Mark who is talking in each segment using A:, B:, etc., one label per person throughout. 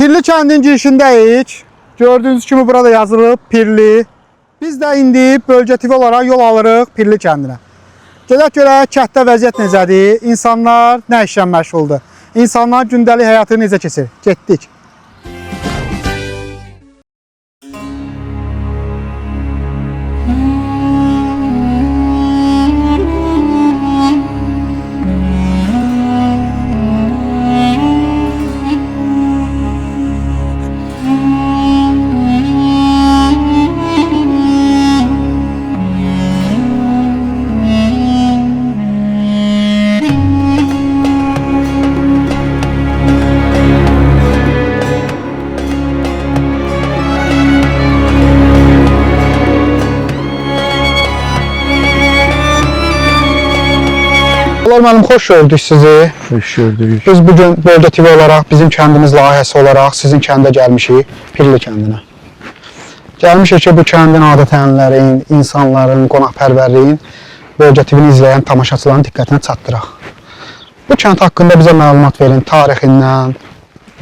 A: Pirli kəndin girişindəyik. Gördüğünüz kimi burada yazılıb Pirli. Biz də indi bölgə TV olaraq yol alırıq Pirli kəndinə. Gedək görək kənddə vəziyyət necədir, insanlar nə işlə məşğuldur, insanlar gündəlik həyatı necə keçir. Getdik. Müəllim, xoş gördük sizi.
B: Xoş gördük.
A: Biz bugün Bölgə TV olaraq, bizim kəndimiz layihəsi olaraq sizin kəndə gəlmişik, Pirli kəndinə. Gəlmişik ki, bu kəndin adət-ənənələrin, insanların, qonaqpərvərliyin Bölgə TV-ni izləyən tamaşaçıların diqqətinə çatdıraq. Bu kənd haqqında bizə məlumat verin, tarixindən,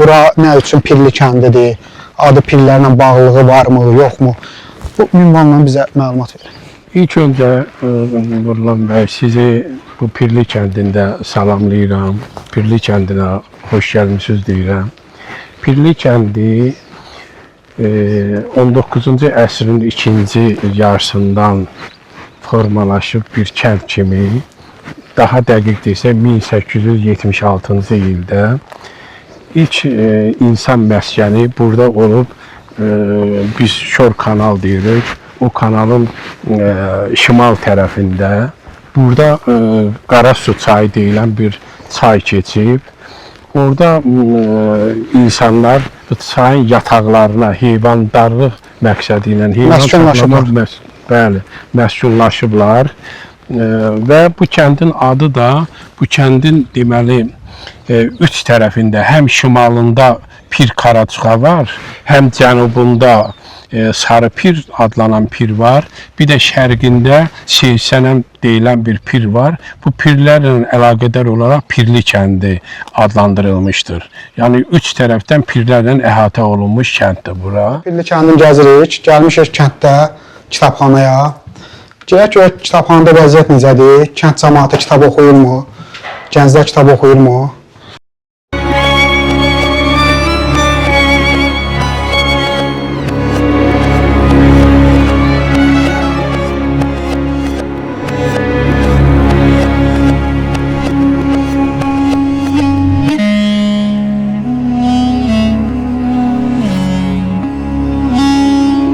A: bura nə üçün Pirli kəndidir, adı Pirlilərlə bağlılığı varmı, yoxmu? Bu ünvanla bizə məlumat verin.
B: İlk öncə Nurlan bəy, sizi bu Pirli kəndində salamlayıram. Pirli kəndinə xoş gəlmisiniz deyirəm. Pirli kəndi 19-cu əsrin ikinci yarısından formalaşıb bir kənd kimi, daha dəqiq desə 1876-cı ildə ilk insan məskəni burada olub, biz Şor kanal deyirik. O kanalın şimal tərəfində, burada Qarasu çayı deyilən bir çay keçib. Orada insanlar çayın yataqlarına heyvandarlıq məqsədi ilə məskunlaşıblar. Və bu kəndin adı da, bu kəndin deməli, üç tərəfində həm şimalında Pir Karaçuğa var, həm cənubunda Sarı Pir adlanan pir var. Bir də şərqində Seysənəm deyilən bir pir var. Bu pirlərlə əlaqədar olaraq Pirli kəndi adlandırılmışdır. Yəni üç tərəfdən pirlərlə əhatə olunmuş kənddir bura.
A: Pirli kəndini gəzirik. Gəlmişik kənddə kitabxanaya. Gələk görək kitabxanada vəziyyət necədir? Kənd cəmaatı kitab oxuyurmu? Gənclər kitab oxuyurmu?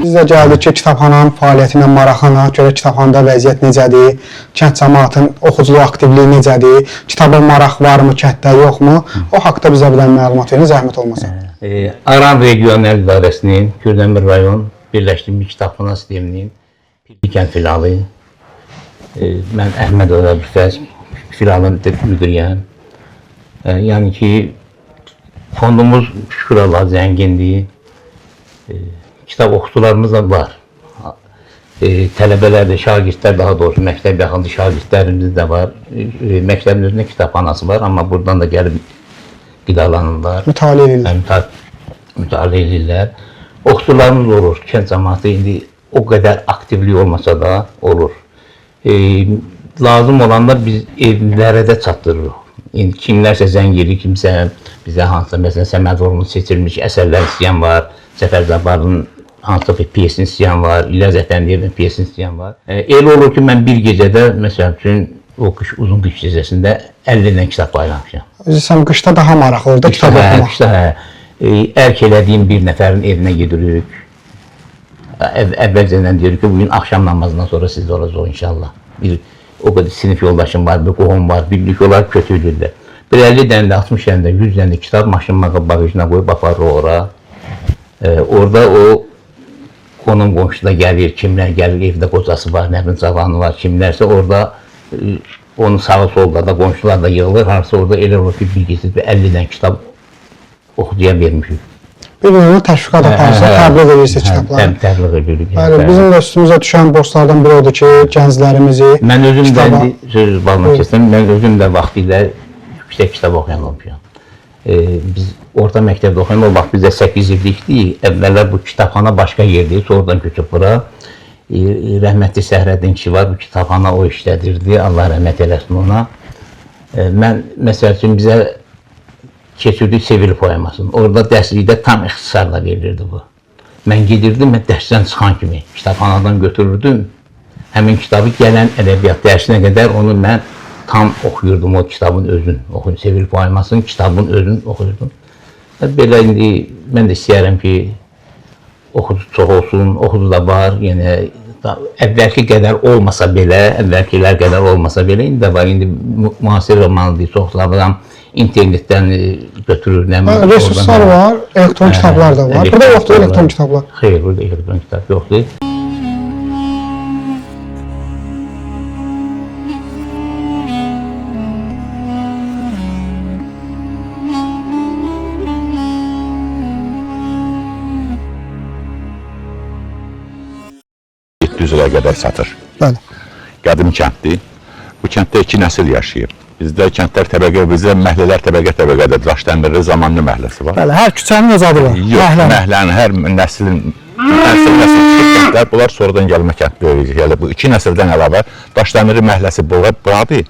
A: Biz də gəldik ki, kitabxananın fəaliyyətinə maraqlanaq, görək kitabxanada vəziyyət necədir, kənd cəmaatının oxuculuq aktivliyi necədir, kitaba maraq varmı kənddə, yoxmu? O haqda bizə bir məlumat verin, zəhmət olmasın.
C: Aran Regional İdarəsinin Kürdəmir rayon Birləşdirilmiş Kitabxana Sisteminin Pirli kənd filialı. Mən Əhməd Öyrəbifəz filialın müdürüyəm. Yəni ki, fondumuz şükür Allah zəngindir. Kitab oxucularımız da var. Tələbələr də, şagirdlər, daha doğrusu məktəb yaxınlı şagirdlərimiz də var. Məktəbin özündə kitabxanası var, amma buradan da gəlib qidalanırlar.
A: Mütaliə edirlər.
C: Mütaliə edirlər. Oxucularımız olur. Kənd cəmaatı indi o qədər aktivlik olmasa da olur. Lazım olanda biz evlərə də çatdırırıq. Kimlərsə zəng edir, kimsə bizə hansısa, məsələn, Səmədoğlu'nun seçilmiş əsərlər istəyən var, Səfər Zabarının hansısa bir piyesini istəyən var, İlyas Əfəndiyevin piyesini istəyən var. Elə olur ki, mən bir gecədə, məsəl üçün, o uzun qış gecəsində 50-dən kitab paylamışam.
A: Sən qışda daha maraqlıdır da kitab oxumaq.
C: Qışda ərk elədiyim bir nəfərin evinə gedirik. Əvvəlcədən deyirik ki, bugün axşam namazından sonra sizdə olacaq inşallah. O qədər sinif yoldaşım var, bir qohum var, birlik olaraq götürülürlər. Bir 50 dənə, 60 dənə, 100 dənə kitab maşın bagajına qoyub aparır ora. Orada o qonum qonşuda gəlir, kimlər gəlir, evdə qocası var, nə bilim cavanı var, kimlərsə orada onun sağı solda da qonşular da yığılır, harasa orada elə olur ki, bilgisiz bir 50 dənə kitab oxucuya vermişik.
A: Bir-birini təşviqat aparsa, təbliğ edirsiniz kitabları.
C: Təbliğ edirik.
A: Bizim də üstümüzə düşən borclardan biri odur ki, gənclərimizi
C: mən özüm də, söz balına keçdim, mən özüm də vaxtilə yüksək kitab oxuyan olmuşam. Biz orta məktəbdə oxuyanda o vaxt bizdə 8 illikdik. Əvvəllər bu kitabxana başqa yerdə, sonradan köçüb bura. Rəhmətli Səhrəddin kişi var, bu kitabxana o işlədirdi. Allah rəhmət eləsin ona. Mən məsəl üçün bizə keçirdik Sevil poemasını. Orada dərslikdə tam ixtisarla verilirdi bu. Mən gedirdim, mən dərsdən çıxan kimi kitabxanadan götürürdüm. Həmin kitabı gələn ədəbiyyat dərsinə qədər onu mən tam oxuyurdum, o kitabın özünü oxuyurdum. Sevil poemasının kitabın özünü oxuyurdum. Belə indi mən də istəyərəm ki, oxucu çox olsun, oxucu da var, yenə əvvəlki qədər olmasa belə, əvvəlkilər qədər olmasa belə, indi də var, indi müasir romanıdır, çoxları internetdən götürür.
A: Resurslar var, elektron kitablar da var. Burada yoxdur elektron kitablar.
C: Xeyr, burada elektron kitab yoxdur.
D: %100-ə qədər satır.
A: Bəli.
D: Qədim kənddir. Bu kənddə 2 nəsil yaşayır. Bizdə kəndlər təbəqə, bizdə məhəllələr təbəqə-təbəqədir. Daşdəmirli zamanlı məhəlləsi var.
A: Bəli, hər küçənin öz adı var.
D: Yox, məhəllənin hər nəslin kəndlər, bunlar sonradan gəlmə kəndlər. Yəni bu 2 nəsildən əlavə Daşdəmirli məhəlləsi buradır.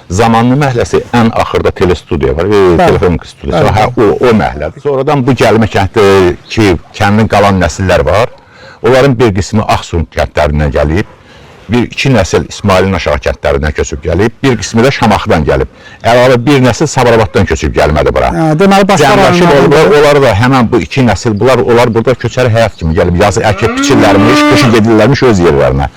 D: Zamanlı məhəlləsi ən axırda telestudiya var, telefon studiyası. O məhəllədir. Sonradan bu gəlmə kənddə ki, kəndin qalan nəsillər var. Onların bir qismi Ağsun kəndlərindən gəlib, iki nəsil İsmailin aşağı kəndlərindən köçüb gəlib, bir qismi də Şamaxıdan gəlib. Əlavə bir nəsil Sabirabaddan köçüb gəlmədi bura.
A: Deməli, başqa
D: rayonlardan. Onlar da həmən bu 2 nəsil, onlar burada köçəri həyat kimi gəlib, yazı əkib biçirlərmiş, qışı gedirlərmiş öz yerlərinə.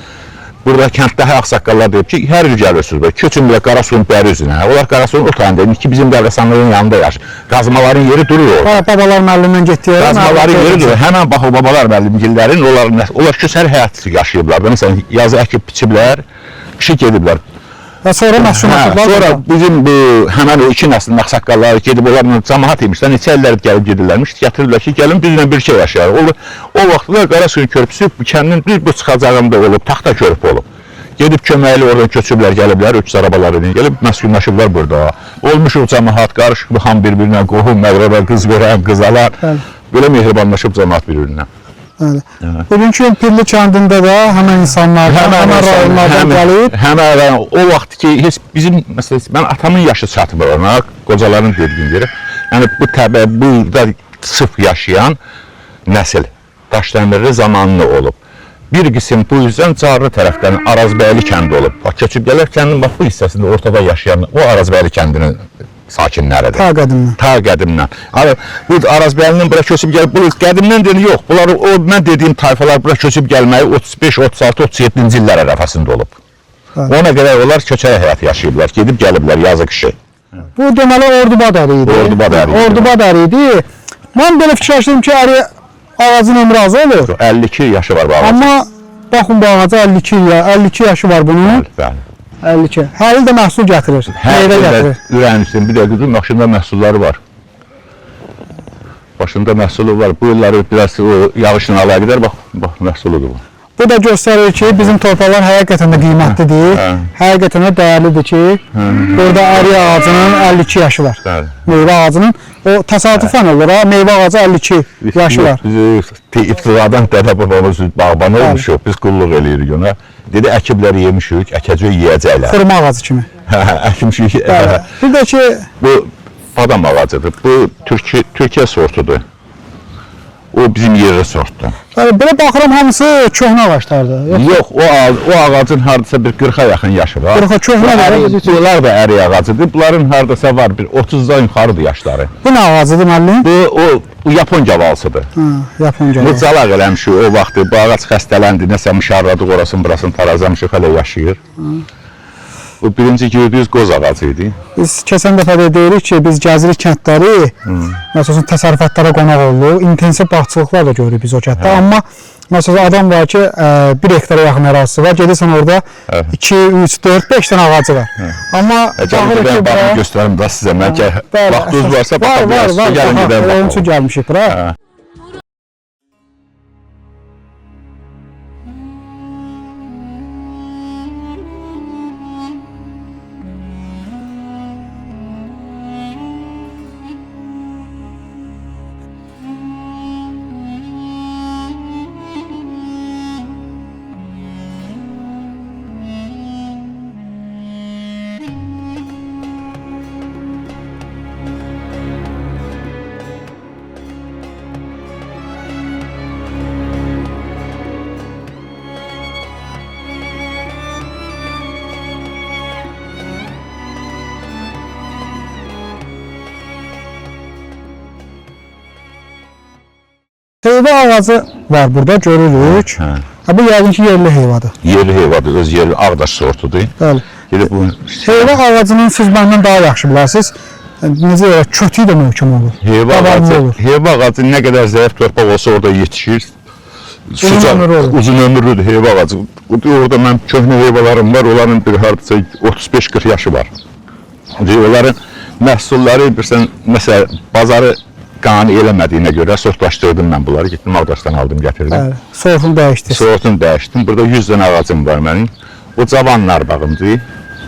D: Burada kənddə ağsaqqallar deyib ki, hər il gəlirsiniz, köçün bilə Qarasuyun bəri üzünə. Onlar Qarasuyun o tayında, ki bizim dəvəsanlığın yanında yaşır. Qazmaların yeri durur orada.
A: Babalar müəllimdən getdiyə.
D: Qazmaların yeri durur. Həmən bax o babalar müəllimgillərin, onlar köçəri həyat yaşayıblar. Məsələn, yazı əkib biçiblər, qışı gediblər.
A: Sonra məşğullaşıblar.
D: Sonra bizim bu həmən o 2 nəslin ağsaqqalları gedib onlarla cəmaət imişlər, neçə illər gəlib gedirlərmiş, gətirirlər ki, gəlin bizlə bir şey yaşayarıq. O vaxtda Qarasuyun körpüsü kəndin bir bu çıxacağında olub, taxta körpü olub. Gedib köməkli oradan köçüblər, gəliblər, öküz arabaları ilə gəlib məskunlaşıblar burada. Olmuşuq cəmaət, qarışıq ham bir-birinə, qohum, məqrəbə, qız verən, qızalar. Belə mehribanlaşıb cəmaət bir-birinə.
A: Bugünkü Pirli kəndində də həmən insanlardan, həmən rayonlardan gəlib.
D: Həmən o vaxt ki, bizim, məsələn, mən atamın yaşı çatmır ona, qocaların dediyini verir. Yəni bu təbə, burada sırf yaşayan nəsil Daşdəmirli zamanlı olub. Bir qism bu yüzden Carlı tərəfdən Arazbəyli kəndi olub. Köçüb gələr kəndin bax bu hissəsində ortada yaşayan o Arazbəyli kəndinin sakinləridir.
A: Ta qədimdən.
D: Ta qədimdən. Bu Arazbəylinin bura köçüb gəlib, bu qədimdən deyil, yox. Bunlar o mən dediyim tayfalar bura köçüb gəlməyi 35, 36, 37-ci illər ərəfəsində olub. Ona qədər onlar köçəri həyat yaşayıblar, gedib gəliblər yazı qışı.
A: Bu deməli Ordubad əri idi. Ordubad əri idi. Mən belə fikirləşdim ki, əri ağacın ömrü az olur.
D: 52 yaşı var bu ağacın.
A: Amma baxın bu ağaca 52 yaşı var bunun.
D: Bəli.
A: 52. Hər il də məhsul gətirir. Meyvə gətirir.
D: Ürənisinin bir də qızın başında məhsulları var. Başında məhsulu var. Bu illəri biraz o yağışla əlaqədar bax məhsuludur bu.
A: Bu da göstərir ki, bizim torpaqlar həqiqətən də qiymətlidir. Həqiqətən də dəyərlidir ki, burada ərik ağacının 52 yaşı var. Meyvə ağacının o təsadüfən olur ha, meyvə ağacı 52 yaşı var.
D: Biz iftiradan dədə babamız bağban olmuşuq, biz qulluq eləyirik ona. Dedi, əkibləri yemişik, əkəcək, yeyəcəklər.
A: Xurma ağacı kimi.
D: Əkmişik.
A: Bir də ki...
D: Bu badam ağacıdır, bu Türkiyə sortudur. O bizim yerli sortdur.
A: Belə baxıram, hamısı köhnə ağaçlardır.
D: Yox, o ağacın hardasa bir 40-a yaxın yaşı var.
A: 40-a köhnə var.
D: Bunlar da ərik ağacıdır. Bunların hardasa var bir 30-dan yuxarıdır yaşları.
A: Bu nə ağacıdır müəllim?
D: Bu Yapon gavalsıdır.
A: Yapon gavalı.
D: Bu calaq eləmişik o vaxtı. Bu ağac xəstələndi, nəsə mışarladı, orasını burasını tarazlamışıq, hələ yaşayır. Bu birinci gördüyünüz qoz ağacı idi.
A: Biz keçən dəfə də deyirik ki, biz gəzirik kəndləri, məsələn təsərrüfatlara qonaq oluruq, intensiv bağçılıqlar da görürük biz o kənddə. Amma məsələn adam var ki, 1 hektara yaxın ərazisi var, gedirsən orada 2, 3, 4, 5 dənə ağacı var. Amma
D: baxırıq ki, bura... göstərim da sizə, mənə vaxtınız varsa baxa bilərsiniz, gəlin gedək baxalım.
A: Onun üçün gəlmişik bura. Heyva ağacı var burada, görürük.
D: Hə.
A: Ha, bu yəqin ki, yerli heyvadır.
D: Yerli heyvadır, öz yerli ağdaş sortudur.
A: Bəli.
D: Elə bu
A: Heyva ağacının siz məndən daha yaxşı bilərsiniz. Necə elə kötü də möhkəm olur. Davamlı olur.
D: heyva ağacı nə qədər zəif torpaq olsa orada yetişir.
A: ömürlü olur.
D: Uzun ömürlüdür heyva ağacı. Orada mən köhnə heyvalarım var, onların bir hardasa 35-40 yaşı var. Onların məhsulları bilirsən, məsələn, bazarı qane eləmədiyinə görə sortlaşdırdım mən bunları. Getdim ağdaşdan aldım, gətirdim.
A: Bəli. Sortunu dəyişdiniz.
D: Sortunu dəyişdim. Burada 100 dənə ağacım var mənim. O cavanlar bağımdır.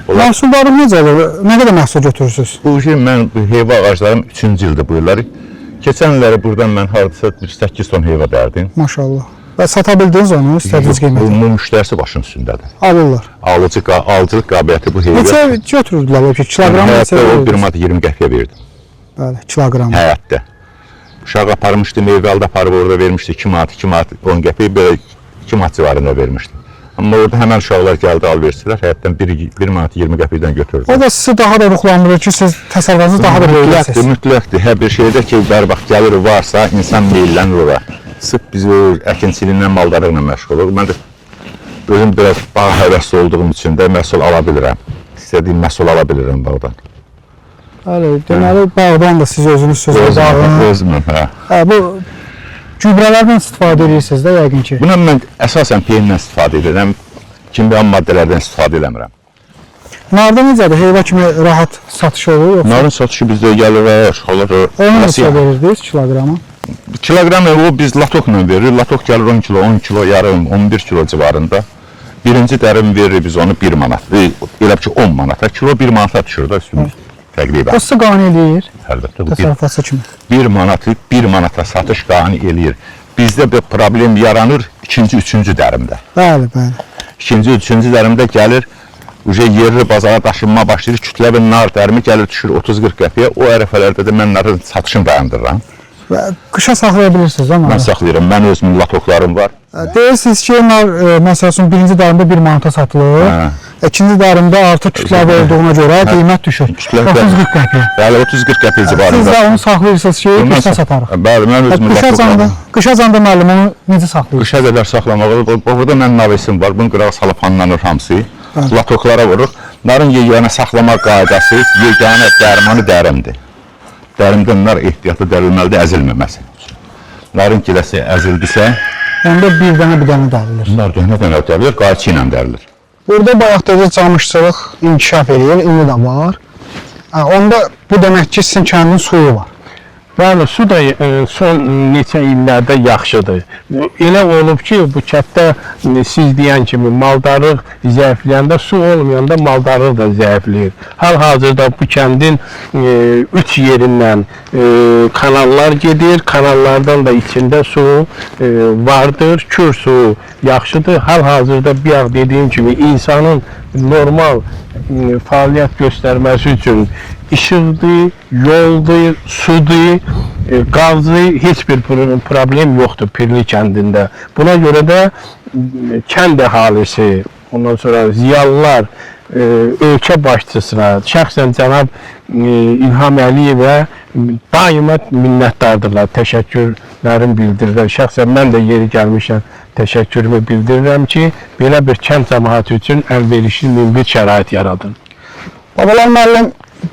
A: Məhsulları necə olur? Nə qədər məhsul götürürsünüz?
D: Bu şey mən bu heyva ağaclarım 3-cü ildir bu illəri. Keçən illəri buradan mən hardasa 8 ton heyva dərdim.
A: Maşallah. Və sata bildiniz onu istədiyiniz
D: Bu
A: qiymətə?
D: müştərisi başının üstündədir.
A: Alırlar.
D: Alıcılıq qabiliyyəti bu heyva.
A: Neçə götürürdülər o ki? Kiloqram neçə
D: Həyətdə o 1
A: verirdiniz?
D: manat 20 qəpiyə verdim.
A: Bəli, kiloqram.
D: Həyətdə. Uşağı aparmışdı, meyvəli aparıb orada vermişdi 2 manat, 2 manat 10 qəpiyə, belə 2 manat civarında vermişdi. Amma orada həmən uşaqlar gəldi, alversilər, həyətdən 1 manat 20 qəpikdən götürdü.
A: O da sizi daha da ruhlandırır ki, siz təsərrüfatınızı daha da böyüdəsiniz.
D: Mütləqdir. Hər bir şeydə ki, bərbaxt gəliri varsa, insan meyllənir ora. Sırf biz o əkinçiliklə, maldarlıqla məşğul oluq. Mən də özüm biraz bağ həvəsli olduğum üçün də məhsul ala bilirəm. İstədiyim məhsul ala bilirəm bağdan.
A: Bəli, deməli bağdan da siz özünüz sözünüz bağın.
D: Özümün, hə.
A: Bu gübrələrdən istifadə edirsiniz də yəqin ki.
D: Buna mən əsasən peyindən istifadə edirəm. Kimya maddələrdən istifadə eləmirəm.
A: Narda necədir? Heyva kimi rahat satış olur yoxsa?
D: Narın satışı bizdə gəlir, olur.
A: Onu neçə verirdiniz kilogramı?
D: Kiloqram o biz latokla veririk. Latok gəlir 10 kilo, 10 kilo yarım, 11 kilo civarında. Birinci dərim veririk biz onu 1 manat. Elə ki 10 manata, kilo 1 manata düşür də üstümüz. Təqribən.
A: O sizi qane eləyir.
D: Əlbəttə bu
A: Təsərrüfatçı kimi.
D: 1 manatı 1 manata satış qane eləyir. Bizdə bir problem yaranır ikinci, üçüncü dərimdə.
A: Bəli, bəli.
D: İkinci, üçüncü dərimdə gəlir, yerli bazara daşınma başlayır, kütləvi nar dərimi gəlir, düşür 30-40 qəpiyə. O ərəfələrdə də mən narın satışını dayandırıram.
A: Və qışa saxlaya bilirsiniz amma.
D: Mən saxlayıram, mən özümün latoklarım var.
A: Deyirsiniz ki, nar məsəl üçün birinci dərimdə 1 manata satılır.
D: Hə.
A: İkinci dərimdə artıq kütləvi olduğuna görə qiymət düşür. 30-40 qəpiyə.
D: Bəli, 30-40 qəpiyə
A: Siz
D: civarında.
A: də onu saxlayırsınız ki, qışa satarıq.
D: Bəli, mən özümün latoklarım.
A: Qışa canda müəllim onu necə saxlayırsınız?
D: Qışa qədər saxlamağı, burada mən navesim var, bunun qırağı salafanlanır hamısı. Latoklara vuruq. Narın yeganə saxlama qaydası, yeganə dərmanı dərimdir. Dərimdən nar ehtiyatlı dərilməlidir, əzilməməsi. Narın giləsi əzildisə,
A: Onda bir dənə dərilir.
D: nar dönə dərilir, qayçı ilə dərilir.
A: Burada bayaq dedi camışçılıq inkişaf edir, indi də var. Onda bu demək ki, sizin kəndin suyu var.
B: Bəli, su da son neçə illərdə yaxşıdır. Elə olub ki, bu kənddə siz deyən kimi maldarlıq zəifləyəndə, su olmayanda maldarlıq da zəifləyir. Hal-hazırda bu kəndin 3 yerindən kanallar gedir, kanallardan da içində su vardır, kür suyu yaxşıdır. Hal-hazırda bir az dediyim kimi insanın normal fəaliyyət göstərməsi üçün işıqdır, yoldur, sudur, qazdır, heç bir problem yoxdur Pirli kəndində. Buna görə də kənd əhalisi, ondan sonra ziyalılar ölkə başçısına, şəxsən cənab İlham Əliyevə daima minnətdardırlar, təşəkkürlərini bildirirlər. Şəxsən mən də yeri gəlmişəm, təşəkkürümü bildirirəm ki, belə bir kənd cəmaəti üçün əlverişli bir şərait yaradın.
A: Babalar müəllim,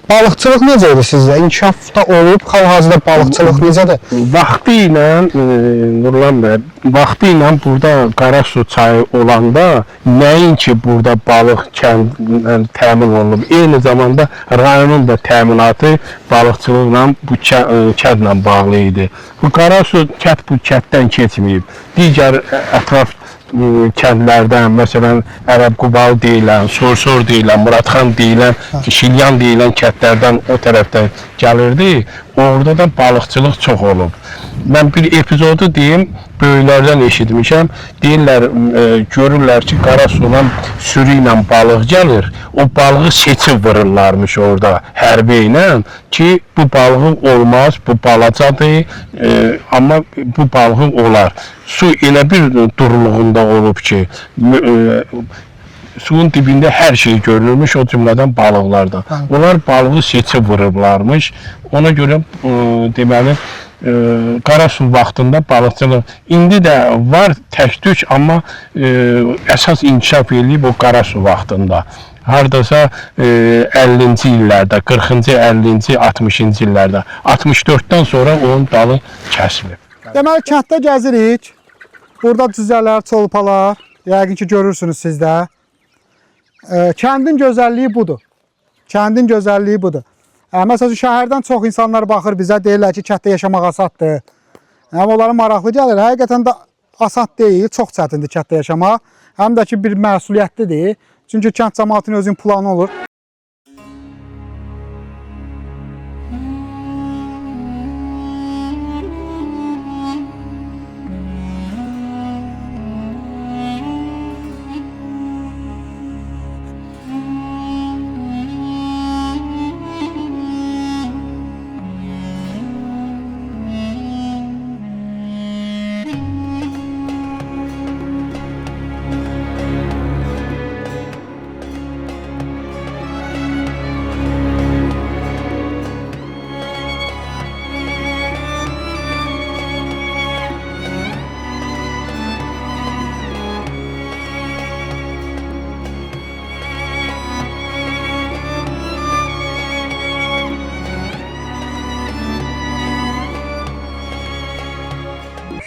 A: balıqçılıq necə idi sizdə? İnkişafda olub, hal-hazırda balıqçılıq necədir?
B: Vaxtı ilə, Nurlan bəy, vaxtı ilə burada Qarasu çayı olanda nəinki burada balıq kəndlə təmin olunub, eyni zamanda rayonun da təminatı balıqçılıqla bu kəndlə bağlı idi. Bu Qarasu kənd bu kənddən keçməyib. Digər ətraf kəndlərdən, məsələn, Ərəb Qubalı deyilən, Sorsor deyilən, Muradxan deyilən, Şilyan deyilən kəndlərdən o tərəfdən gəlirdi. Orada da balıqçılıq çox olub. Mən bir epizodu deyim, böyüklərdən eşitmişəm. Deyirlər, görürlər ki, qara sudan sürü ilə balıq gəlir. O balığı seçib vururlarmış orada hərbə ilə ki, bu balığın olmaz, bu balacadır, amma bu balığın olar. Su elə bir duruluğunda olub ki, suyun dibində hər şey görülmüş, o cümlədən balıqlarda. Onlar balığı seçib vururlarmış. Ona görə deməli Qarasu vaxtında balıqçılıq indi də var tək-tük, amma əsas inkişaf eləyib o Qarasu vaxtında. Hardasa 50-ci illərdə, 40-cı, 50-ci, 60-cı illərdə, 64-dən sonra onun dalı kəsilib.
A: Deməli, kənddə gəzirik. Burada cüzələr, çolpalar. Yəqin ki, görürsünüz siz də. Kəndin gözəlliyi budur. Kəndin gözəlliyi budur. Məsələn, şəhərdən çox insanlar baxır bizə, deyirlər ki, kənddə yaşamaq asaddır. Onların maraqlı gəlir. Həqiqətən də asad deyil, çox çətindir kənddə yaşamaq. Həm də ki, bir məsuliyyətlidir. Çünki kənd cəmaatının özünün planı olur.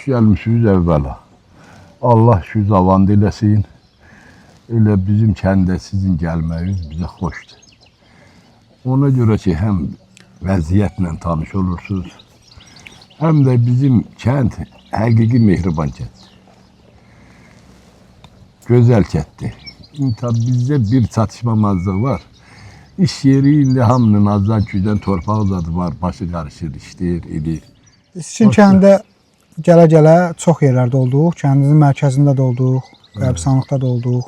E: Gəlmişsiniz əvvəla. Allah sizi avand eləsin. Elə bizim kəndə sizin gəlməyiniz bizə xoşdur. Ona görə ki, həm vəziyyətlə tanış olursunuz, həm də bizim kənd həqiqi mehriban kənddir. Gözəl kənddir. Bizdə bir çatışmamazlıq var. İş yeri indi hamının azdan küydən torpaq zadı var, başı qarışır, işləyir, edir.
A: Sizin kəndə gələ-gələ çox yerlərdə olduq. Kəndimizin mərkəzində də olduq, qəbristanlıqda da olduq.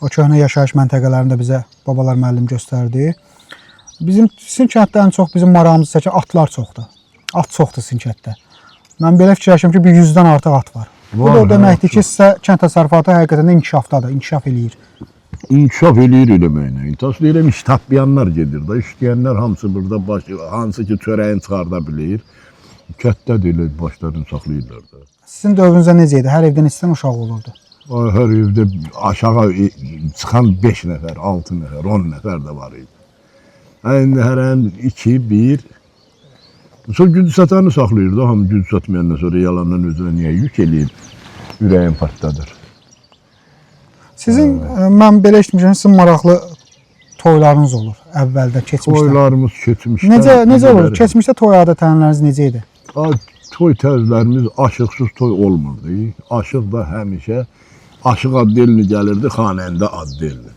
A: O köhnə yaşayış məntəqələrində bizə babalar müəllim göstərdi. Sizin kənddə ən çox bizim marağımızı çəkən atlar çoxdur. At çoxdur sizin kənddə. Mən belə fikirləşirəm ki, bir 100-dən artıq at var. Bu da o deməkdir ki, sizə kənd təsərrüfatı həqiqətən inkişafdadır, inkişaf eləyir.
E: İnkişaf eləyir eləməklə. İntas deyirəm, iş tapmayanlar gedir də. İşləyənlər hamısı burada, hansı ki, çörəyin çıxarda bilir. Kətdə deyil, başlarını saxlayırlar da.
A: Sizin dövrünüzdə necə idi? Hər evdən istəyən uşaq olurdu.
E: Hər evdə aşağı çıxan 5 nəfər, 6 nəfər, 10 nəfər də var idi. İndi hərən 2, 1. Sonra gücü satanı saxlayırdı. Hamı gücü satmayandan sonra yalandan özünə niyə yük eləyib, ürəyin partladır.
A: Sizin, mən belə işləmişəm, sizin maraqlı toylarınız olur əvvəldə, keçmişdə.
E: Toylarımız keçmişdə.
A: Necə olur? Keçmişdə toy adət-ənənələriniz necə idi?
E: Toy tərzlərimiz aşıqsız toy olmurdu. Aşıq da həmişə aşıq addelini gəlirdi, xanəndə addelini.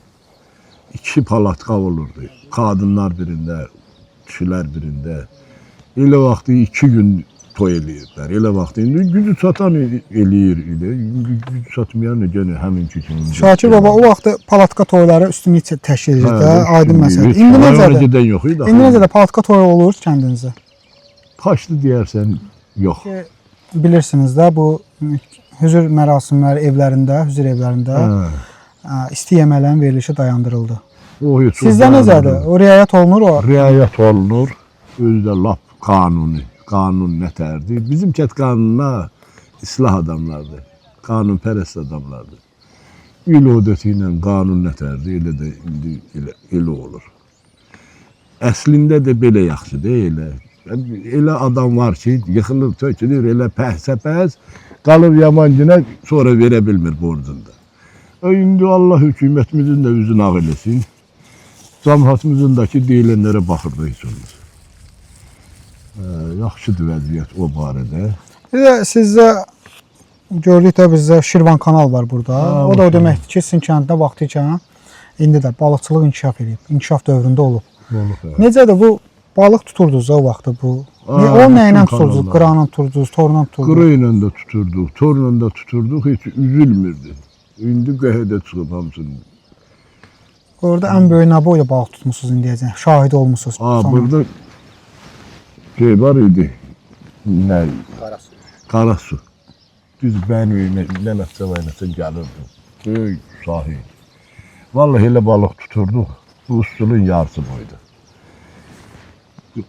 E: 2 palatka olurdu. Qadınlar birində, kişilər birində. Elə vaxtı 2 gün toy eləyirlər. Elə vaxtı indi gücü satan eləyir. Gücü satmayan yenə həminki kimi.
A: Şakir baba, o vaxtı palatka toyları üstünlük təşkil edir də, aydın məsələ. İndi necədir? İndi necədir? Palatka toyu olur kəndinizdə?
E: Taşlı deyərsən, yox.
A: Bilirsiniz də, bu hüzür mərasimləri evlərində, hüzür evlərində isti yeməklərin verilişi dayandırıldı. Sizdə necədir? O riayət olunur o?
E: Riayət olunur. Özdə lap qanuni. Qanun nətərdir? Bizim kənd qanununa islah adamlardır. Qanunpərəst adamlardır. İl odəti ilə qanun nətərdir? Elə də indi elə olur. Əslində də belə yaxşıdır, elə. Elə adam var ki, yıxılır, tökülür, elə pəhsə-pəhs, qalır yaman günə, sonra verə bilmir borcunda. İndi Allah hökumətimizin də üzünü ağ eləsin. Cəmiyyətimizindəki deyilənlərə baxır da heç olmaz. Yaxşıdır vəziyyət o barədə.
A: Bir də sizdə gördük də bizdə Şirvan kanal var burada. O da o deməkdir ki, sizin kənddə vaxtı ikən indi də balıqçılıq inkişaf edib, inkişaf dövründə olub. Necədir bu? Balıq tuturdunuz o vaxtı bu. O nə ilə tuturdunuz? Qıranla tuturdunuz, torla tuturdunuz?
E: Qıra ilə də tuturduq, torla da tuturduq, heç üzülmürdü. İndi qəhədə çıxıb hamısını.
A: Orada ən böyük nə boyda balıq tutmusunuz indiyəcən? Şahid olmusunuz.
E: Burada şey var idi. Nə? Qarasu. Düz bənim ilə nəçə gəlirdi. Böyük sahil. Vallahi elə balıq tuturduq. Bu üstünün yarısı boyda.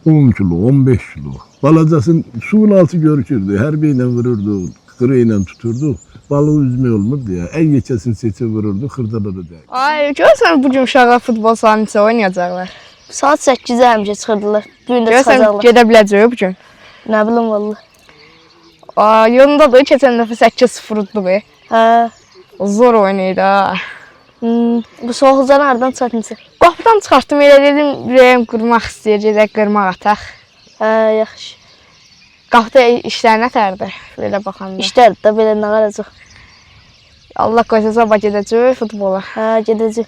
E: 10 kilo, 15 kilo. Balacasın suyun altı görükürdü. Hərbi ilə vururdu, qırı ilə tuturdu. Balığı üzmək olmurdu ya. En geçesini seçe vururdu, xırdaları da.
F: Ay, görürsən bu gün uşaqlar futbol sahanı neçə oynayacaqlar?
G: Saat 8-ə həmişə çıxırdılar. Bu gün də
F: Görürsən
G: çıxacaqlar.
F: gedə biləcək bu gün.
G: Nə bilim valla.
F: Aa, yolundadır, keçən dəfə 8-0 uddu be.
G: Hə.
F: Zor oynayır ha.
G: Bu soğuqca hardan çıxartmısan?
F: Qapıdan çıxartdım, elə dedim, ürəyim qırmaq istəyir, gedək qırmaq ataq.
G: Hə, yaxşı.
F: Qapıda işlər nətərdir, belə baxanda.
G: İşlərdir də belə nə qalacaq.
F: Allah qoysa sabah gedəcək futbola.
G: Hə, gedəcək.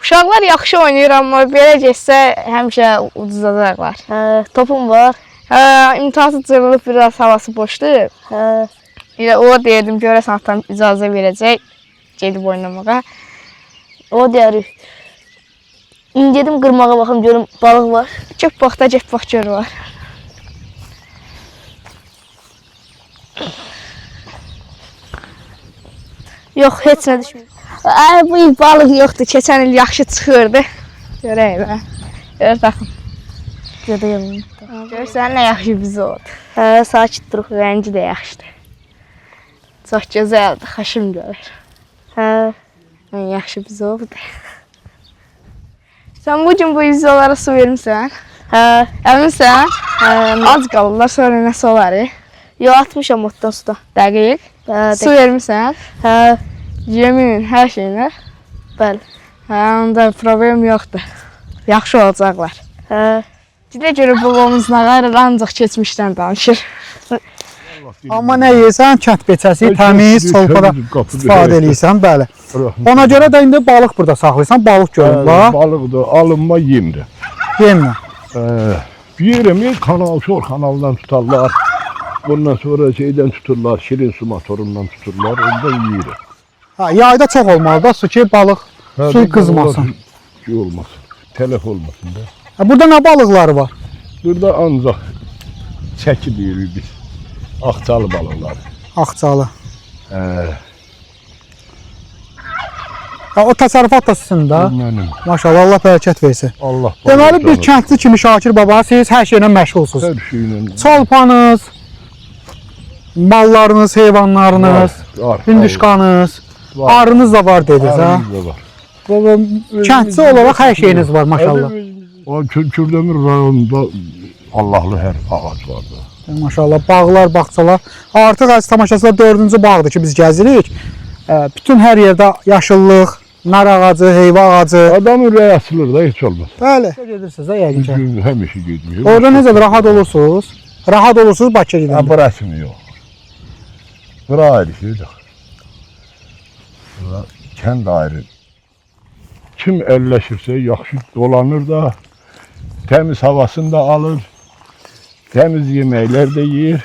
F: Uşaqlar yaxşı oynayır, amma belə getsə həmişə uduzacaqlar.
G: Hə, topum var.
F: Hə, imtahası cırılıb, biraz havası boşdur.
G: Hə.
F: Elə o deyirdim, görəsən atam icazə verəcək gedib oynamağa.
G: O deyərik. İndi gedim qırmağa baxım görüm balıq var.
F: Get bax da, get bax gör var.
G: Yox, heç nə düşmür.
F: Ay, bu il balıq yoxdur, keçən il yaxşı çıxırdı. Görək də. Gör baxın.
G: Gedəyəm.
F: Görsən nə yaxşı biz oldu.
G: Hə, sakit duruq.
F: Rəngi də yaxşıdır. Çox gözəldir, xoşum gəlir.
G: Hə.
F: Ən yaxşı biz oldu. Sən bu gün bu izolalara su vermisən?
G: Hə.
F: Əminsən? Az qalırlar, sonra nəsə olar?
G: Yox, atmışam otdan suda.
F: Dəqiq.
G: Hə,
F: Su vermisən?
G: Hə,
F: Yemin, hər şeyinə.
G: bəli.
F: Hə, onda problem yoxdur. Yaxşı olacaqlar.
G: Hə.
F: Dilə görə babamız nə qarır, ancaq keçmişdən danışır.
A: Amma nə yeyirsən, kənd beçəsi, təmiz, çolpada istifadə edirsən, bəli. Ona görə də indi balıq burada saxlayırsan, balıq görün, bax.
E: Balıq da alınma yemdir.
A: Yemlə.
E: Yerim, kanal, şor kanaldan tutarlar. Bundan sonra şeyden tuturlar, şirin su motorundan tuturlar, ondan yiyirik.
A: Ha, yayda çox olmalı da su ki, balıq su qızmasın.
E: Şey olmasın, telef olmasın da.
A: Ha, burada nə balıqları var?
E: Burada ancaq çəki deyirik biz. Axçalı balıqlar.
A: Axçalı. Ha, o təsərrüfat da sizin də.
E: Mənim.
A: Maşallah, Allah bərəkət versin.
E: Allah
A: Deməli, bir kəndli kimi Şakir baba, siz hər şeylə məşğulsuz.
E: Hər şeylə.
A: Çolpanız, mallarınız, heyvanlarınız,
E: Var,
A: hündüşkanız,
E: var.
A: arınız da var dediniz, ha?
E: Arımız da var.
A: Baba, kəndli olaraq hər şeyiniz var maşallah.
E: O Kürdəmir rayonunda Allahlı hər ağac vardı.
A: Maşallah, bağlar, bağçalar. Artıq əziz tamaşaçılar 4-cü bağdır ki, biz gəzirik. Bütün hər yerdə yaşıllıq, nar ağacı, heyva ağacı.
E: Adamın ürəyi açılır da heç olmaz.
A: Bəli. Gedirsiniz də yəqin ki.
E: Gün həmişə getmişik.
A: Orada necədir, rahat olursunuz? Rahat olursunuz Bakıya gedəndə.
E: Burasını yox. Bura ayrı şeydir. Bura kənd ayrı. Kim əlləşirsə yaxşı dolanır da, təmiz havasını da alır, təmiz yeməklər də yeyir.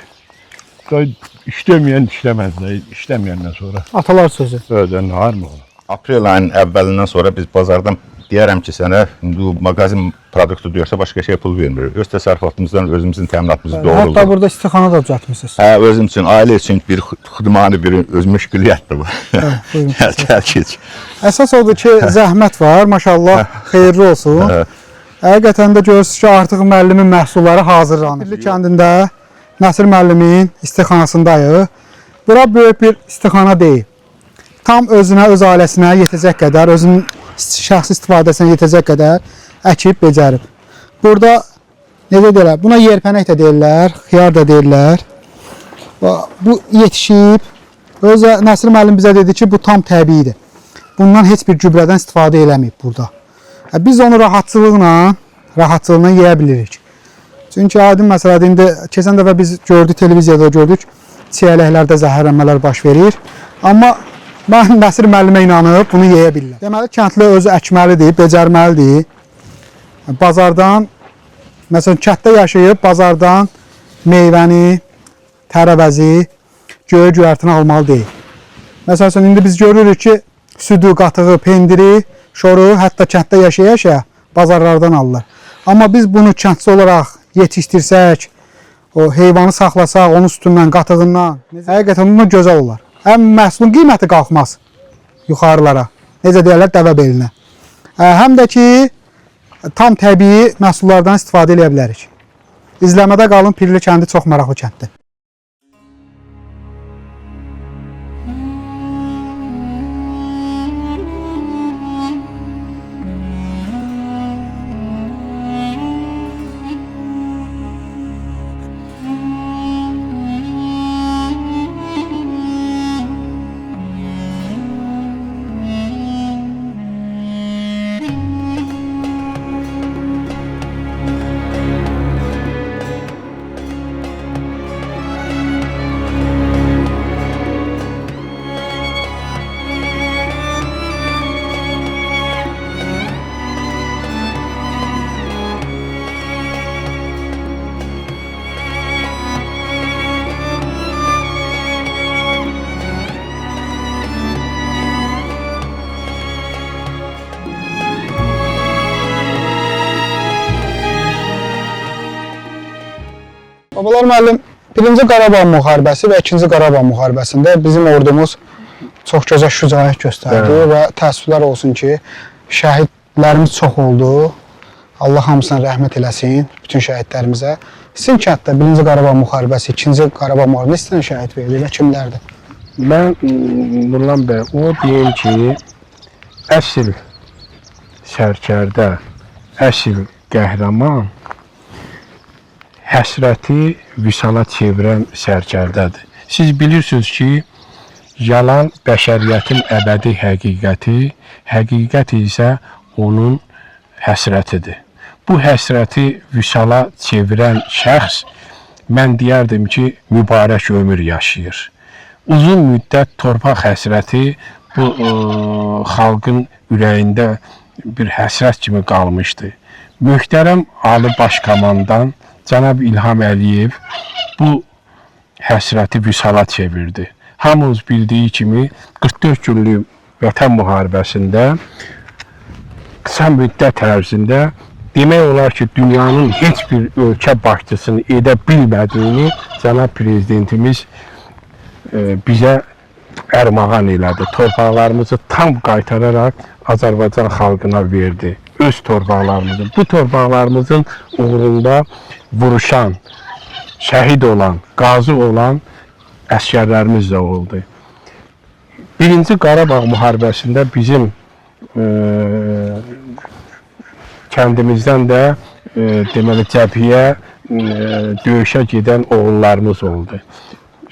E: İşləməyən işləməz də, işləməyəndən sonra
A: Atalar sözü.
E: ödən harmı olur?
D: Aprel ayının əvvəlindən sonra biz bazardan deyərəm ki, sənə bu mağazin produktu diyorsa başqa şey pul vermirik. Öz təsərrüfatımızdan özümüzün təminatımızı
A: Hətta
D: doğruludur.
A: burada istixana da düzəltmisiniz.
D: Hə, özüm üçün, ailə üçün bir xidmani bir öz müşküliyyətdir bu.
A: buyurun.
D: Gəl keç.
A: Əsas odur ki, zəhmət var, maşallah, xeyirli olsun. Həqiqətən də görürsünüz ki, artıq müəllimin məhsulları hazırlanır. Birli kəndində Nəsir müəllimin istixanasındayıq. Bura böyük bir istixana deyil. Tam özünə, öz ailəsinə yetəcək qədər, özünün şəxsi istifadəsinə yetəcək qədər əkib, becərib. Burada, necə deyirlər, buna yerpənək də deyirlər, xiyar da deyirlər. Bu yetişib, özə Nəsir müəllim bizə dedi ki, bu tam təbiidir. Bundan heç bir gübrədən istifadə eləməyib burada. Biz onu rahatçılıqla yeyə bilirik. Çünki aydın məsələdir, indi keçən dəfə biz gördük, televiziyada gördük, çiyələklərdə zəhərlənmələr baş verir. Amma mən Nəsir müəllimə inanıb bunu yeyə bilirəm. Deməli, kəndli özü əkməlidir, becərməlidir. Bazardan, məsələn, kənddə yaşayıb, bazardan meyvəni, tərəvəzi, göyə-göyərtini almalı deyil. Məsələn, indi biz görürük ki, südü, qatığı, pendiri, şoru, hətta kənddə yaşaya-yaşaya bazarlardan alırlar. Amma biz bunu kəndçi olaraq yetişdirsək, o heyvanı saxlasaq, onun sütündən, qatığından, həqiqətən bunlar gözəl olar. Həm məhsulun qiyməti qalxmaz yuxarılara, necə deyərlər, dəvə belinə. Həm də ki, tam təbii məhsullardan istifadə edə bilərik. İzləmədə qalın, Pirli kəndi çox maraqlı kənddir. Babalar müəllim, 1-ci Qarabağ müharibəsi və 2-ci Qarabağ müharibəsində bizim ordumuz çox gözəl şücaət göstərdi və təəssüflər olsun ki, şəhidlərimiz çox oldu. Allah hamısına rəhmət eləsin, bütün şəhidlərimizə. Sizin kənddə 1-ci Qarabağ müharibəsi, 2-ci Qarabağ müharibəsi neçə dənə şəhid verdi və kimlərdir?
B: Mən Nurlan bəy, o deyim ki, əsl sərkərdə, əsl qəhrəman həsrəti vüsala çevirən sərkərdədir. Siz bilirsiniz ki, yalan bəşəriyyətin əbədi həqiqəti, həqiqət isə onun həsrətidir. Bu həsrəti vüsala çevirən şəxs, mən deyərdim ki, mübarək ömür yaşayır. Uzun müddət torpaq həsrəti bu xalqın ürəyində bir həsrət kimi qalmışdı. Möhtərəm Ali Başkomandan Cənab İlham Əliyev bu həsrəti vüsala çevirdi. Hamımız bildiyi kimi 44 günlük Vətən müharibəsində qısa müddət ərzində demək olar ki, dünyanın heç bir ölkə başçısını edə bilmədiyini Cənab Prezidentimiz bizə ərmağan elədi. Torpaqlarımızı tam qaytararaq Azərbaycan xalqına verdi. Öz torpaqlarımızın. Bu torpaqlarımızın uğrunda vuruşan, şəhid olan, qazi olan əsgərlərimiz də oldu. 1-ci Qarabağ müharibəsində bizim kəndimizdən də deməli cəbhəyə döyüşə gedən oğullarımız oldu.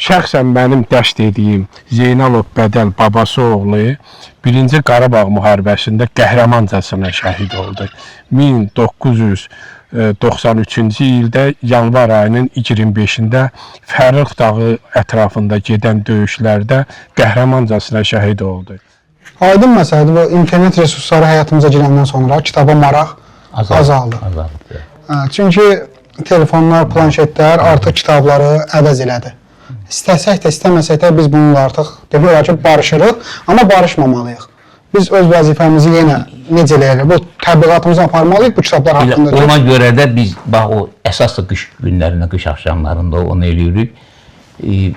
B: Şəxsən mənim dəst ediyim Zeynalov Bədəl babası oğlu 1-ci Qarabağ müharibəsində qəhrəmancasına şəhid oldu. 1993-cü ildə yanvar ayının 25-də Fərrux dağı ətrafında gedən döyüşlərdə qəhrəmancasına şəhid oldu.
A: Aydın məsələdir, bu internet resursları həyatımıza girəndən sonra kitaba maraq azaldı. Çünki telefonlar, planşetlər artıq kitabları əvəz elədi. İstəsək də, istəməsək də biz bununla artıq demək olar ki, barışırıq, amma barışmamalıyıq. Biz öz vəzifəmizi yenə necə eləyək? Bu təbliğatımızı aparmalıyıq bu kitablar haqqında.
C: Ona görə də biz, bax o əsaslı qış günlərində, qış axşamlarında onu eləyirik. 100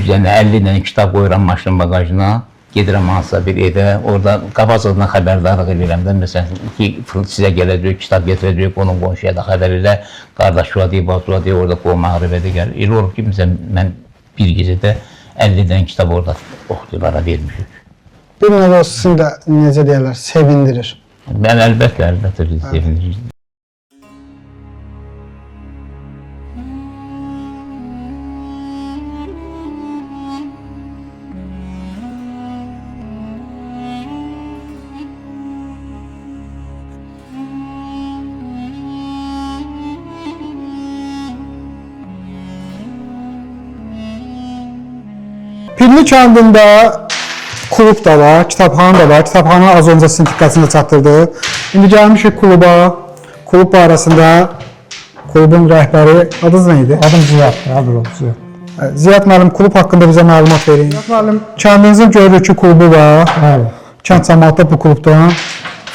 C: dənə, 50 dənə kitab qoyuram maşın bagajına, gedirəm hansısa bir evə, orada qabaqcadan xəbərdarlıq edirəm də, məsələn ki, sizə gələcək, kitab getirəcək, onun qonşuya da xəbər elə, qardaş şura deyib, şura deyib, orada müharibədə gəlir. Elə olub ki, məsələn, mən bir gecədə 50 dənə kitab orada oxuyuculara vermişik.
A: Bir növə sizin də necə deyirlər, sevindirir.
C: Mən əlbəttə sevindirir.
A: Pirli kəndində klub da var, kitabxana da var. Kitabxana az öncə sizin diqqətinizi çatdırdı. İndi gəlmişik kluba. Klub barəsində klubun rəhbəri, adınız nə idi?
H: Adım Ziyad, Ziyad.
A: Ziyad müəllim, klub haqqında bizə məlumat verin. Ziyad müəllim, kəndinizin görürük ki, klubu var.
H: Bəli.
A: Kənd cəmiyyəti bu klubdan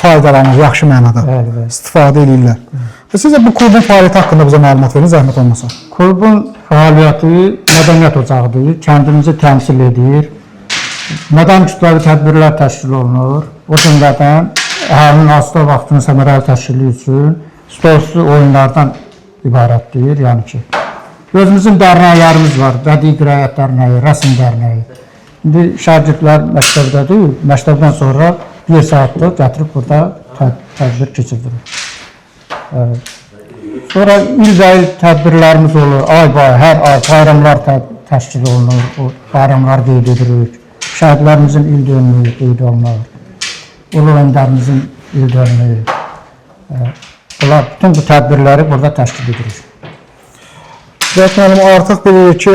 A: faydalanır, yaxşı mənada.
H: Bəli.
A: İstifadə edirlər. Sizə bu klubun fəaliyyəti haqqında bizə məlumat verin, zəhmət olmasa.
H: Klubun fəaliyyəti mədəniyyət ocağıdır, kəndimizi təmsil edir. Mədəni kütləvi tədbirlər təşkil olunur. O cümlədən əhalinin hasta vaxtını səmərəli təşkili üçün stolsuz oyunlardan ibarətdir. Yəni ki, özümüzün dərnəklərimiz var. Bədii qiraət dərnəyi, rəsm dərnəyi. İndi şagirdlər məktəbdədir. Məktəbdən sonra 1 saatlıq gətirib burada tədbir keçirdirik. Sonra il tədbirlərimiz olur. Ay, hər ay bayramlar təşkil olunur. O bayramlar qeyd edirik. Şəhidlərimizin il dönümü qeyd olunur. Ulu öndərimizin il dönümü. Bütün bu tədbirləri burada təşkil edirik.
A: Zət müəllim, artıq bilirik ki,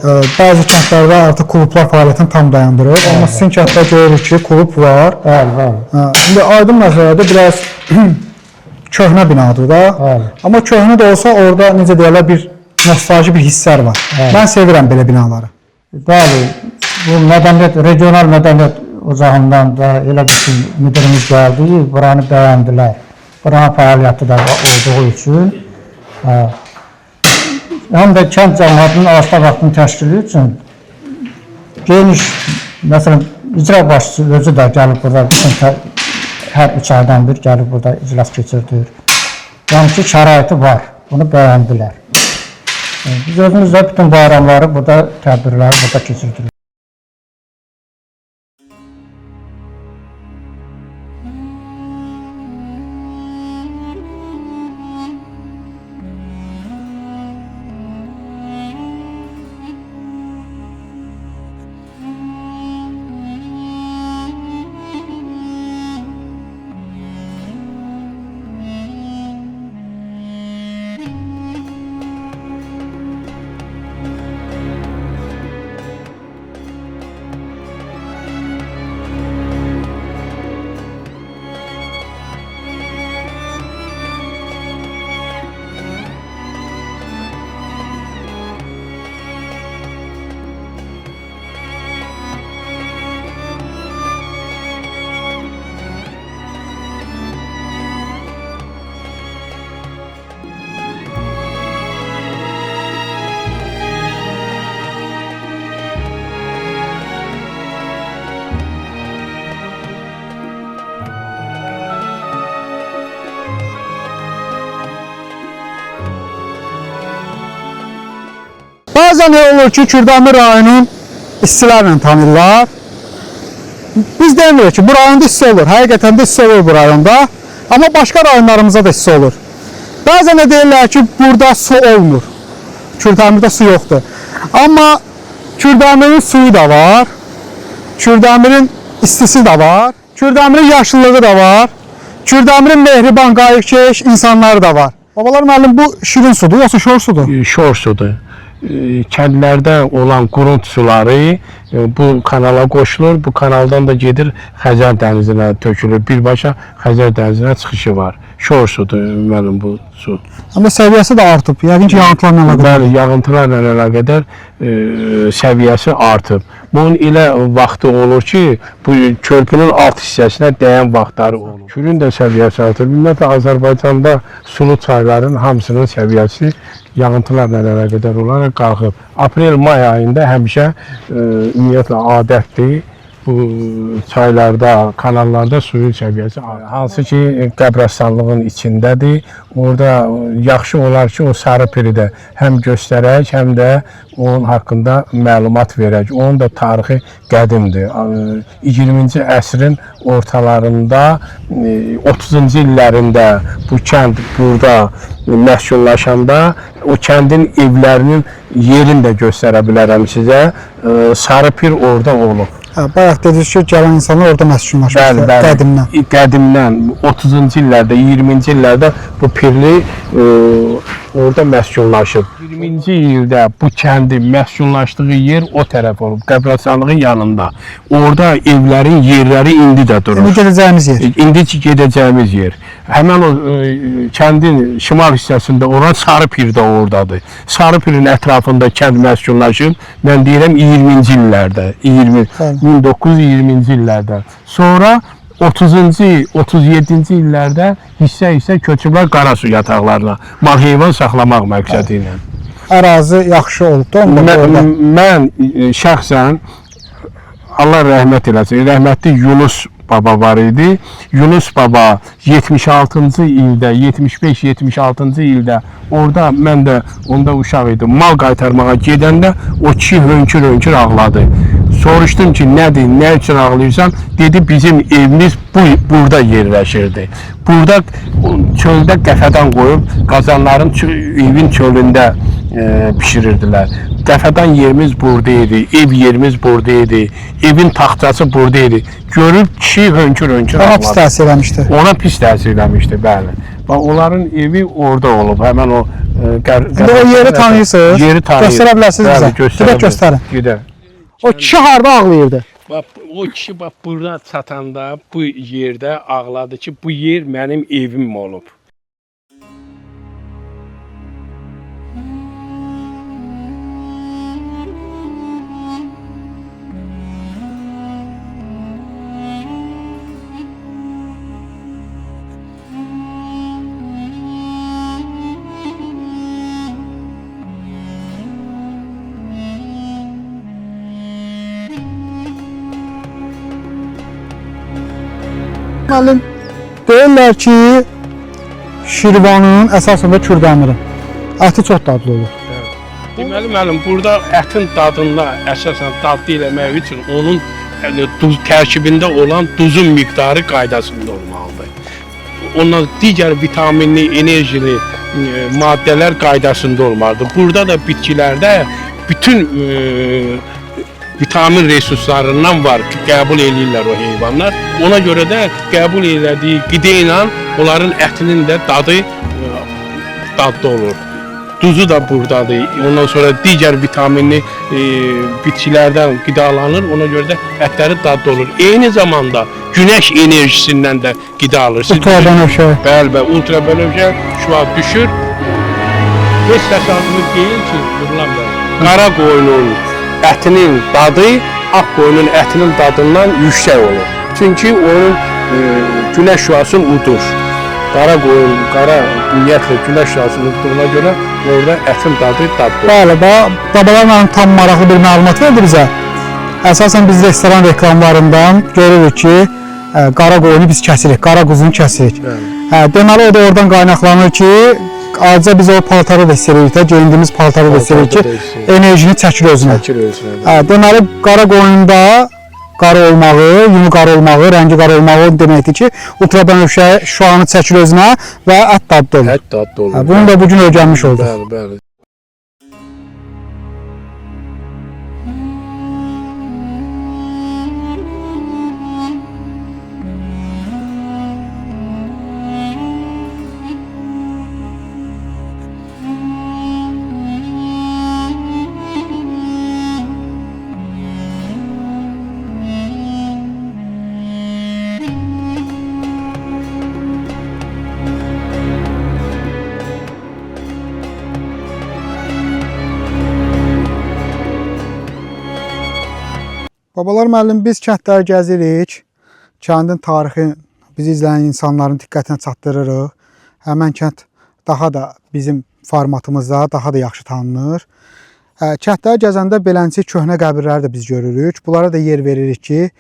A: bəzi kəndlərdə artıq klublar fəaliyyətini tam dayandırır. Amma sizin kənddə görürük ki, klub var.
H: Bəli.
A: İndi aydın məsələdir, biraz köhnə binadır da. Amma köhnə də olsa orada necə deyərlər, bir nostalji bir hisslər var. Mən sevirəm belə binaları.
H: Bəli, bu mədəniyyət, regional mədəniyyət ocağından da elə bir ki, müdirimiz gəldi, buranı bəyəndilər. Buranın fəaliyyəti də olduğu üçün həm də kənd cəmiyyətinin asta vaxtını təşkili üçün geniş, məsələn, icra başçısı özü də gəlib burada, hər 3 aydan bir gəlib burada iclas keçirdir. Yəni ki, şəraiti var, bunu bəyəndilər. Biz özümüz də bütün bayramları burada, tədbirləri burada keçirdik.
A: Bəzən olur ki, Kürdəmir rayonun istilərlə tanırlar. Biz demirik ki, bu rayonda isti olur. Həqiqətən də isti olur bu rayonda. Amma başqa rayonlarımızda da isti olur. Bəzən də deyirlər ki, burada su olmur. Kürdəmirdə su yoxdur. Amma Kürdəmirin suyu da var. Kürdəmirin istisi da var. Kürdəmirin yaşlılığı da var. Kürdəmirin mehriban, qayıqkeş insanları da var. Babalar müəllim, bu şirin sudur, yoxsa şor sudur?
B: Şor sudur. Kəndlərdə olan qurut suları bu kanala qoşulur. Bu kanaldan da gedir Xəzər dənizinə tökülür. Birbaşa Xəzər dənizinə çıxışı var. Şor sudur mənim bu su.
A: Amma səviyyəsi də artıb. Yəqin ki, yağıntılarla əlaqədar.
B: Bəli, yağıntılarla əlaqədar səviyyəsi artıb. Bunun elə vaxtı olur ki, bu körpünün alt hissəsinə dəyən vaxtları olur. Kürün də səviyyəsi artır. Ümumiyyətlə Azərbaycanda sulu çayların hamısının səviyyəsi yağıntılarla əlaqədar olaraq qalxıb. Aprel-may ayında həmişə ümumiyyətlə adətdir. Bu çaylarda, kanallarda suyun səviyyəsi hansı ki qəbirstanlığın içindədir. Orada yaxşı olar ki, o sarı piri də həm göstərək, həm də onun haqqında məlumat verək. Onun da tarixi qədimdir. 20-ci əsrin ortalarında, 30-cu illərində bu kənd burada məskunlaşanda o kəndin evlərinin yerini də göstərə bilərəm sizə. Sarı pir orada olub.
A: Bayaq dediniz ki, gələn insanlar orada məskunlaşmışlar, qədimdən.
B: Qədimdən, 30-cu illərdə, 20-ci illərdə bu pirli orada məskunlaşıb. 20-ci ildə bu kəndin məskunlaşdığı yer o tərəf olub, qəbirstanlığın yanında. Orada evlərin yerləri indi də durur.
A: İndi gedəcəyimiz yer.
B: İndi gedəcəyimiz yer. Həmən o kəndin şimal hissəsində olan Sarı Pir də oradadır. Sarı Pirin ətrafında kənd məskunlaşıb, mən deyirəm 20-ci illərdə, 1920-ci illərdə. Sonra 30-cu, 37-ci illərdə hissə köçüblər Qarasu yataqlarına, mal-heyvan saxlamaq məqsədi ilə.
A: Ərazi yaxşı olubdu.
B: Mən şəxsən, Allah rəhmət eləsin, rəhmətli Yunus baba var idi. Yunus baba 76-cı ildə, 75-76-cı ildə orada mən də onda uşaq idim. Mal qaytarmağa gedəndə o kişi hönkür-hönkür ağladı. Soruşdum ki, nədir, nə üçün ağlayırsan? Dedi, bizim evimiz burada yerləşirdi. Burada çöldə qəfədən qoyub qazanların evin çölündə pişirirdilər. Qəfədən yerimiz buradaydı, ev yerimiz buradaydı, evin taxtası buradaydı. Görüb kişi hönkür-hönkür
A: Ona
B: ağladı.
A: pis təsir eləmişdi.
B: Ona pis təsir eləmişdi, bəli. Və onların evi orada olub, həmən o...
A: İndi o yeri tanıyırsınız.
B: Yeri tanıyır.
A: Göstərə bilərsiniz bizə.
B: Göstərə
A: Göstərin.
B: Gedər.
A: O kişi harda ağlayırdı?
B: Bax, o kişi bax burada çatanda bu yerdə ağladı ki, bu yer mənim evim olub.
A: Müəllim, deyirlər ki, Şirvanın əsasında Kürdəmirin əti çox dadlı olur.
B: Deməli, müəllim, burada ətin dadında əsasən dadlı eləmək üçün onun duz tərkibində olan duzun miqdarı qaydasında olmalıdır. Ondan digər vitaminli, enerjili maddələr qaydasında olmalıdır. Burada da bitkilərdə bütün vitamin resurslarından var ki, qəbul edirlər o heyvanlar. Ona görə də qəbul elədiyi qida ilə onların ətinin də dadı dadlı olur. Duzu da buradadır. Ondan sonra digər vitaminli bitkilərdən qidalanır. Ona görə də ətləri dadlı olur. Eyni zamanda günəş enerjisindən də qida alır.
A: Ultrabənövşə.
B: Bəli, ultrabənövşə şüa düşür. Heç təsadüfi deyil ki, durulan bəli. Qara qoyunun ətinin dadı ağ qoyunun ətinin dadından yüksək olur. Çünki onun günəş şüasını udur. Qara qoyun, qara ümumiyyətlə günəş şüasını udduğuna görə orada ətin dadı dadlı.
A: Bəli, babalar mənim tam maraqlı bir məlumat verdi bizə. Əsasən biz restoran reklamlarından görürük ki, qara qoyunu biz kəsirik, qara quzunu kəsirik. Deməli o da oradan qaynaqlanır ki, ayrıca biz o paltarı da istəyirik də, geyindiyimiz paltarı da istəyirik ki, enerjini çəkir özünə. Deməli, qara qoyunda qara olmağı, yunu qara olmağı, rəngi qara olmağı deməkdir ki, ultrabənövşə şüanı çəkir özünə və ət dadlı olur.
B: Ət dadlı olur.
A: Bunu da bugün öyrənmiş olduq.
B: Bəli, bəli.
A: Babalar müəllim, biz kəndləri gəzirik. Kəndin tarixi bizi izləyən insanların diqqətinə çatdırırıq. Həmən kənd daha da bizim formatımızda daha da yaxşı tanınır. Kəndləri gəzəndə beləncə köhnə qəbirləri də biz görürük. Bunlara da yer veririk ki,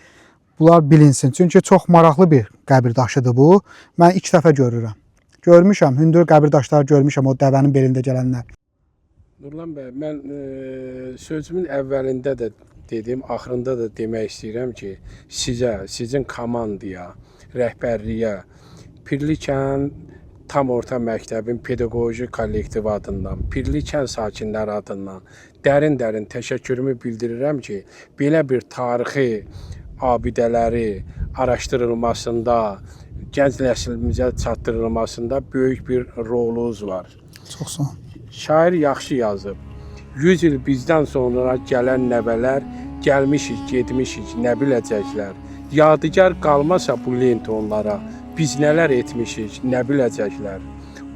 A: bunlar bilinsin. Çünki çox maraqlı bir qəbir daşıdır bu. Mən ilk dəfə görürəm. Görmüşəm, hündür qəbir daşları görmüşəm o dəvənin belində gələnlər.
B: Nurlan bəy, mən sözümün əvvəlində də dedim, axırında da demək istəyirəm ki, sizə, sizin komandaya, rəhbərliyə, Pirlikən Tam Orta Məktəbin pedaqoji kollektivi adından, Pirlikən sakinləri adından dərin-dərin təşəkkürümü bildirirəm ki, belə bir tarixi abidələri araşdırılmasında, gənc nəslimizə çatdırılmasında böyük bir rolunuz var.
A: Çox sağ olun.
B: Şair yaxşı yazıb. 100 il bizdən sonra gələn nəvələr gəlmişik, getmişik, nə biləcəklər. Yadigar qalmasa bu lent onlara, biz nələr etmişik, nə biləcəklər.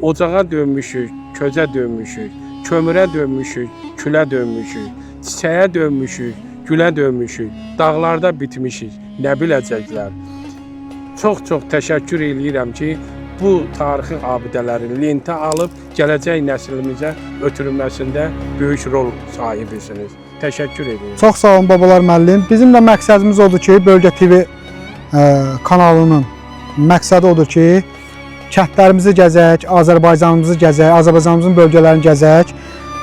B: Ocağa dönmüşük, közə dönmüşük, kömürə dönmüşük, külə dönmüşük, çiçəyə dönmüşük, gülə dönmüşük, dağlarda bitmişik, nə biləcəklər. Çox-çox təşəkkür edirəm ki, bu tarixi abidələri lentə alıb gələcək nəslimizə ötürülməsində böyük rol sahibisiniz. Təşəkkür edirəm.
A: Çox sağ olun babalar müəllim. Bizim də məqsədimiz odur ki, Bölgə TV kanalının məqsədi odur ki, kəndlərimizi gəzək, Azərbaycanımızı gəzək, Azərbaycanımızın bölgələrini gəzək,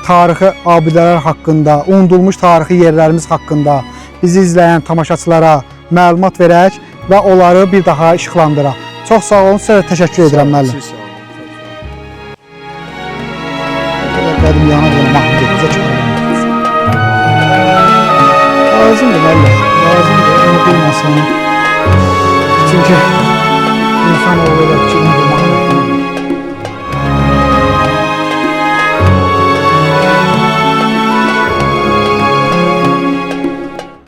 A: tarixi abidələr haqqında, unudulmuş tarixi yerlərimiz haqqında bizi izləyən tamaşaçılara məlumat verək və onları bir daha işıqlandıraq. Çox sağ olun, sizə təşəkkür edirəm müəllim. Qədim yana bir mahnı bizə çıxarılır. Lazımdır müəllim, lazımdır, onu bilməsin. Çünki insan oğlu ki,